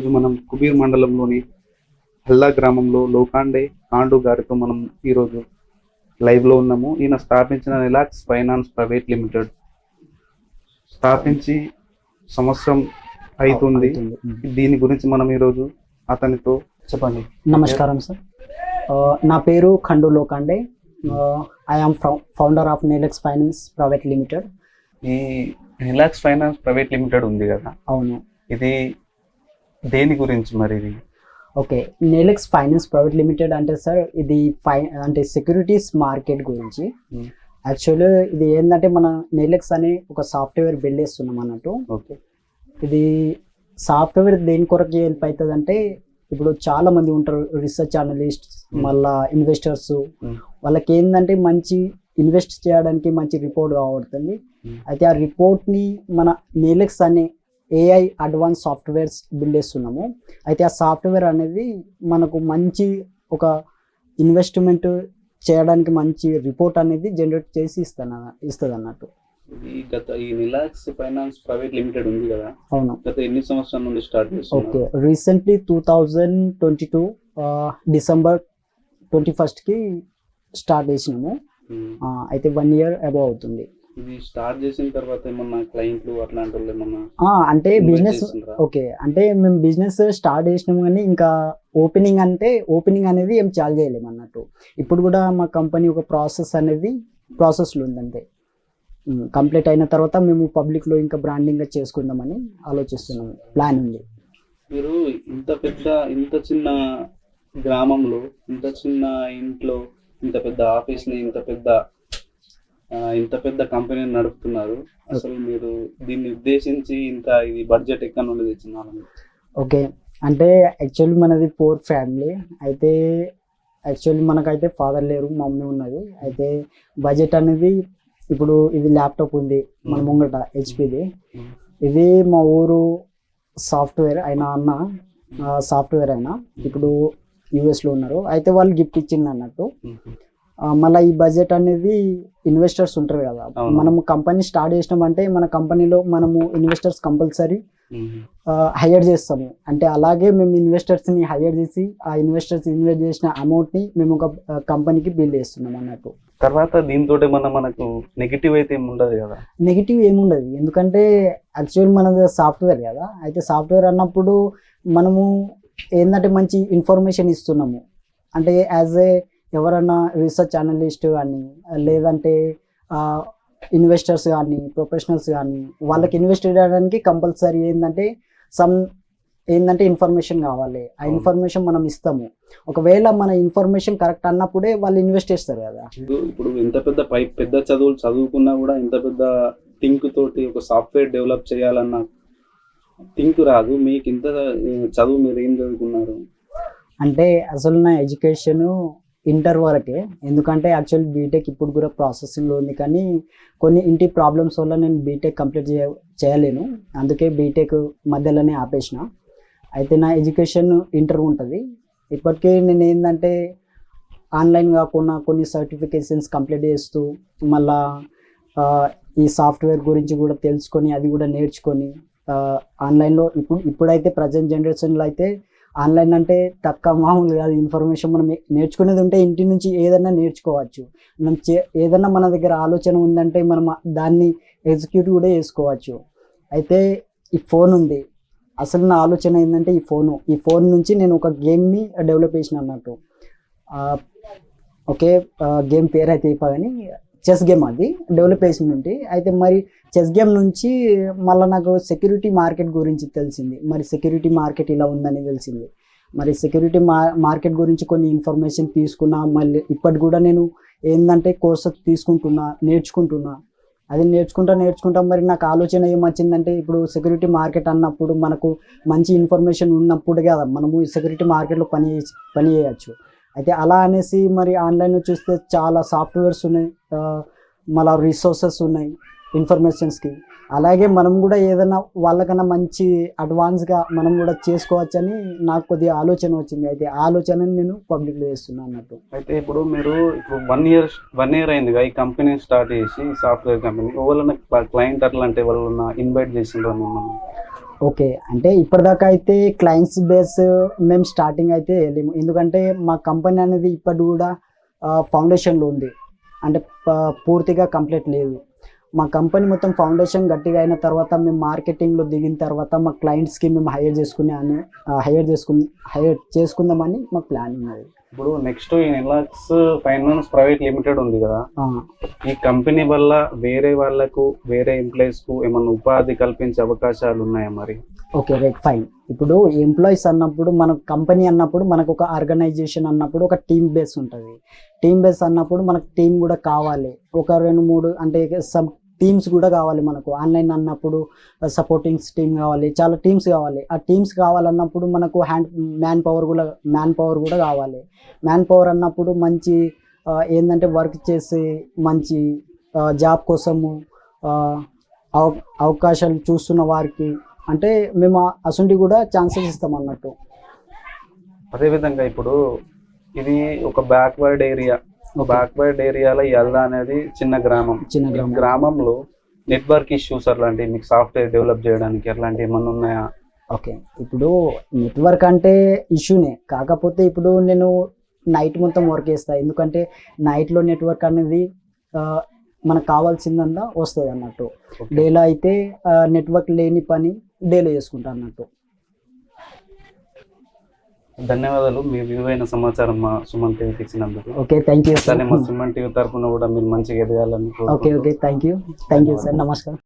ఈరోజు మనం కుబీర్ మండలంలోని హల్లా గ్రామంలో లోకాండే కాండు గారితో మనం ఈరోజు లైవ్లో ఉన్నాము. ఈయన స్థాపించిన రిలాక్స్ ఫైనాన్స్ ప్రైవేట్ లిమిటెడ్ స్థాపించి సంవత్సరం అవుతుంది. దీని గురించి మనం ఈరోజు అతనితో చెప్పండి. నమస్కారం సార్, నా పేరు Khandu Lokande. I am founder of Nelex finance private limited. ఈ రిలాక్స్ ఫైనాన్స్ ప్రైవేట్ లిమిటెడ్ ఉంది కదా, అవును. ఇది దేని గురించి మరి? ఇది okay, Nelex finance private limited అంటే సార్ ఇది అంటే సెక్యూరిటీస్ మార్కెట్ గురించి. యాక్చువల్లీ ఇది ఏంటంటే మన నెలెక్స్ అనే ఒక సాఫ్ట్వేర్ బిల్డ్ చేస్తున్నాం అన్నట్టు. ఓకే, ఇది సాఫ్ట్వేర్ దేని కొరకు హెల్ప్ అవుతుంది అంటే, ఇప్పుడు చాలా మంది ఉంటారు రీసెర్చ్ అనలిస్ట్, మళ్ళా ఇన్వెస్టర్స్. వాళ్ళకి ఏంటంటే మంచి ఇన్వెస్ట్ చేయడానికి మంచి రిపోర్ట్ కావడుతుంది. అయితే ఆ రిపోర్ట్ని మన నెలెక్స్ అనే ఏఐ అడ్వాన్స్ సాఫ్ట్వేర్స్ బిల్డ్ చేస్తున్నాము. అయితే ఆ సాఫ్ట్వేర్ అనేది మనకు మంచి ఒక ఇన్వెస్ట్మెంట్ చేయడానికి మంచి రిపోర్ట్ అనేది జనరేట్ చేసి ఇస్తుంది అన్నట్టు. ఈ రిలాక్స్ ఫైనాన్స్ ప్రైవేట్ లిమిటెడ్ ఉంది కదా, అవును. గత ఎన్ని సంవత్సరాల నుండి స్టార్ట్ చేస్తున్నారు? Okay, recently 2022 December 21st start చేసినాము. అయితే 1 year అబౌవ్ అవుతుంది. ఇది స్టార్ట్ చేసిన తర్వాత ఏమన్నా క్లయింట్లు అట్లాంటి వాళ్ళు ఏమన్నా అంటే బిజినెస్? ఓకే, అంటే మేము బిజినెస్ స్టార్ట్ చేసినాము కానీ ఇంకా ఓపెనింగ్ అనేది ఏం చాలు చేయలేము అన్నట్టు. ఇప్పుడు కూడా మా కంపెనీ ఒక ప్రాసెస్లో ఉందంటే కంప్లీట్ అయిన తర్వాత మేము పబ్లిక్లో ఇంకా బ్రాండింగ్గా చేసుకుందామని ఆలోచిస్తున్నాము, ప్లాన్ ఉంది. మీరు ఇంత చిన్న గ్రామంలో, ఇంత చిన్న ఇంట్లో, ఇంత పెద్ద ఆఫీస్ని, ఇంత పెద్ద కంపెనీని నడుపుతున్నారు. అసలు మీరు దీన్ని ఉద్దేశించి ఇది బడ్జెట్ ఎక్కడ నుండి తెచ్చినారు? ఓకే, అంటే యాక్చువల్లీ మనది పూర్ ఫ్యామిలీ. అయితే యాక్చువల్లీ మనకైతే ఫాదర్ లేరు, మమ్మీ ఉన్నది. అయితే బడ్జెట్ అనేది ఇప్పుడు ఇది ల్యాప్టాప్ ఉంది మన ముంగట, హెచ్పిది. ఇది మా ఊరు సాఫ్ట్వేర్ అయినా ఇప్పుడు యూఎస్లో ఉన్నారు. అయితే వాళ్ళు గిఫ్ట్ ఇచ్చింది అన్నట్టు. మళ్ళీ ఈ బడ్జెట్ అనేది ఇన్వెస్టర్స్ ఉంటారు కదా, మనము కంపెనీ స్టార్ట్ చేసినామంటే మన కంపెనీలో మనము ఇన్వెస్టర్స్ కంపల్సరీ హైర్ చేస్తాము. అంటే అలాగే మేము ఇన్వెస్టర్స్ని హైర్ చేసి ఆ ఇన్వెస్టర్స్ ఇన్వెస్ట్ చేసిన అమౌంట్ని మేము ఒక కంపెనీకి బిల్డ్ చేస్తున్నాం అన్నట్టు. తర్వాత దీంతో మనకు నెగిటివ్ అయితే ఏముండదు కదా? నెగిటివ్ ఏముండదు, ఎందుకంటే యాక్చువల్ మనది సాఫ్ట్వేర్ కదా. అయితే సాఫ్ట్వేర్ అన్నప్పుడు మనము ఏంటంటే మంచి ఇన్ఫర్మేషన్ ఇస్తున్నాము. అంటే యాజ్ ఎవరన్నా రీసెర్చ్ అనలిస్ట్ కానీ, లేదంటే ఇన్వెస్టర్స్ కానీ, ప్రొఫెషనల్స్ కానీ, వాళ్ళకి ఇన్వెస్ట్ చేయడానికి కంపల్సరీ ఏంటంటే ఇన్ఫర్మేషన్ కావాలి. ఆ ఇన్ఫర్మేషన్ మనం ఇస్తాము. ఒకవేళ మన ఇన్ఫర్మేషన్ కరెక్ట్ అన్నప్పుడే వాళ్ళు ఇన్వెస్ట్ చేస్తారు కదా. ఇప్పుడు ఎంత పెద్ద చదువులు చదువుకున్నా కూడా ఇంత పెద్ద థింక్ తోటి ఒక సాఫ్ట్వేర్ డెవలప్ చేయాలన్న థింక్ రాదు. మీకు ఇంత చదువు మీరు ఏం చదువుకున్నారు? అంటే అసలు నా ఎడ్యుకేషన్ ఇంటర్ వరకే. ఎందుకంటే యాక్చువల్ బీటెక్ ఇప్పుడు కూడా ప్రాసెసింగ్లో ఉంది, కానీ కొన్ని ఇంటి ప్రాబ్లమ్స్ వల్ల నేను బీటెక్ కంప్లీట్ చేయలేను. అందుకే బీటెక్ మధ్యలోనే ఆపేసిన. అయితే నా ఎడ్యుకేషన్ ఇంటర్ ఉంటుంది. ఇప్పటికే నేను ఏంటంటే ఆన్లైన్ కాకుండా కొన్ని సర్టిఫికేషన్స్ కంప్లీట్ చేస్తూ మళ్ళా ఈ సాఫ్ట్వేర్ గురించి కూడా తెలుసుకొని అది కూడా నేర్చుకొని ఆన్లైన్లో ఇప్పుడైతే ప్రజెంట్ జనరేషన్లో అయితే ఆన్లైన్ అంటే మామూలు కాదు. ఇన్ఫర్మేషన్ మనం నేర్చుకునేది ఉంటే ఇంటి నుంచి ఏదైనా నేర్చుకోవచ్చు. మనం ఏదైనా మన దగ్గర ఆలోచన ఉందంటే మనం దాన్ని ఎగ్జిక్యూట్ కూడా చేసుకోవచ్చు. అయితే ఈ ఫోన్ ఉంది, అసలు నా ఆలోచన ఏంటంటే ఈ ఫోన్ నుంచి నేను ఒక గేమ్ని డెవలప్ చేసిన అన్నట్టు. ఓకే, గేమ్ పేరు అయితే కానీ చెస్ గేమ్ అది డెవలప్ చేసింది. అయితే మరి చెస్ గేమ్ నుంచి మళ్ళీ నాకు సెక్యూరిటీ మార్కెట్ గురించి తెలిసింది. మరి సెక్యూరిటీ మార్కెట్ ఇలా ఉందని తెలిసింది. మరి సెక్యూరిటీ మార్కెట్ గురించి కొన్ని ఇన్ఫర్మేషన్ తీసుకున్నా. మళ్ళీ ఇప్పటి కూడా నేను ఏంటంటే కోర్సెస్ నేర్చుకుంటున్నా. అది నేర్చుకుంటా మరి నాకు ఆలోచన ఏమొచ్చిందంటే, ఇప్పుడు సెక్యూరిటీ మార్కెట్ అన్నప్పుడు మనకు మంచి ఇన్ఫర్మేషన్ ఉన్నప్పుడు కదా మనము ఈ సెక్యూరిటీ మార్కెట్లో పని చేయవచ్చు. అయితే అలా అనేసి మరి ఆన్లైన్లో చూస్తే చాలా సాఫ్ట్వేర్స్ ఉన్నాయి, మళ్ళీ రిసోర్సెస్ ఉన్నాయి ఇన్ఫర్మేషన్స్కి. అలాగే మనం కూడా ఏదైనా వాళ్ళకన్నా మంచి అడ్వాన్స్గా మనం కూడా చేసుకోవచ్చని నాకు కొద్దిగా ఆలోచన వచ్చింది. అయితే ఆ ఆలోచనని నేను పబ్లిక్లో చేస్తున్నాను అన్నట్టు. అయితే ఇప్పుడు మీరు 1 year అయింది ఈ కంపెనీ స్టార్ట్ చేసి, సాఫ్ట్వేర్ కంపెనీ. ఎవరైనా క్లయింట్ అట్లా అంటే వాళ్ళన్నా ఇన్వైట్ చేసిండ్రా మిమ్మల్ని? ఓకే, అంటే ఇప్పటిదాకా అయితే క్లయింట్స్ బేస్ మేము స్టార్టింగ్ అయితే వెళ్ళాము, ఎందుకంటే మా కంపెనీ అనేది ఇప్పటి కూడా ఫౌండేషన్లో ఉంది, అంటే పూర్తిగా కంప్లీట్ లేదు. మా కంపెనీ మొత్తం ఫౌండేషన్ గట్టిగా అయిన తర్వాత మేము మార్కెటింగ్లో దిగిన తర్వాత మా క్లయింట్స్కి మేము హైర్ చేసుకుందామని మా ప్లాన్ ఉన్నది. ఇప్పుడు నెక్స్ట్ ఈ నెలాక్స్ ఫైనాన్స్ ప్రైవేట్ లిమిటెడ్ ఉంది కదా, ఈ కంపెనీ వల్ల వేరే వాళ్ళకు వేరే ఎంప్లాయీస్ కు ఏమన్నా ఉపాధి కల్పించే అవకాశాలు ఉన్నాయా మరి? Okay, right, fine. ఇప్పుడు ఎంప్లాయీస్ అన్నప్పుడు మన కంపెనీ అన్నప్పుడు మనకు ఒక ఆర్గనైజేషన్ అన్నప్పుడు ఒక టీమ్ బేస్ ఉంటుంది. టీమ్ బేస్ అన్నప్పుడు మనకు టీం కూడా కావాలి, ఒక 2-3 అంటే సబ్ టీమ్స్ కూడా కావాలి మనకు. ఆన్లైన్ అన్నప్పుడు సపోర్టింగ్స్ టీమ్ కావాలి, చాలా టీమ్స్ కావాలి. ఆ టీమ్స్ కావాలన్నప్పుడు మనకు మ్యాన్ పవర్ కూడా కావాలి. మ్యాన్ పవర్ అన్నప్పుడు మంచి ఏంటంటే వర్క్ చేసి మంచి జాబ్ కోసము అవకాశాలు చూస్తున్న వారికి అంటే మేము అసలు కూడా ఛాన్సెస్ ఇస్తాం అన్నట్టు. అదేవిధంగా ఇప్పుడు ఇది ఒక బ్యాక్వర్డ్ ఏరియాలో యల్దా అనేది చిన్న గ్రామం. గ్రామంలో నెట్వర్క్ ఇష్యూస్ అట్లాంటివి మీకు సాఫ్ట్వేర్ డెవలప్ చేయడానికి అట్లాంటివి ఏమన్నా ఉన్నాయా? ఓకే, ఇప్పుడు నెట్వర్క్ అంటే ఇష్యూనే, కాకపోతే ఇప్పుడు నేను నైట్ మొత్తం వర్క్ చేస్తాను, ఎందుకంటే నైట్లో నెట్వర్క్ అనేది మనకు కావాల్సిందంతా వస్తుంది అన్నట్టు. డేలో అయితే నెట్వర్క్ లేని పని డేలో చేసుకుంటాను అన్నట్టు. ధన్యవాదాలు మీ విలువైన సమాచారం మా సుమన్ టీవీకి ఇచ్చినందుకు. Okay, thank you sir. మా సుమన్ టీవీ తరఫున కూడా మీరు మంచిగా ఎదగాలని. Okay, thank you sir. నమస్కారం.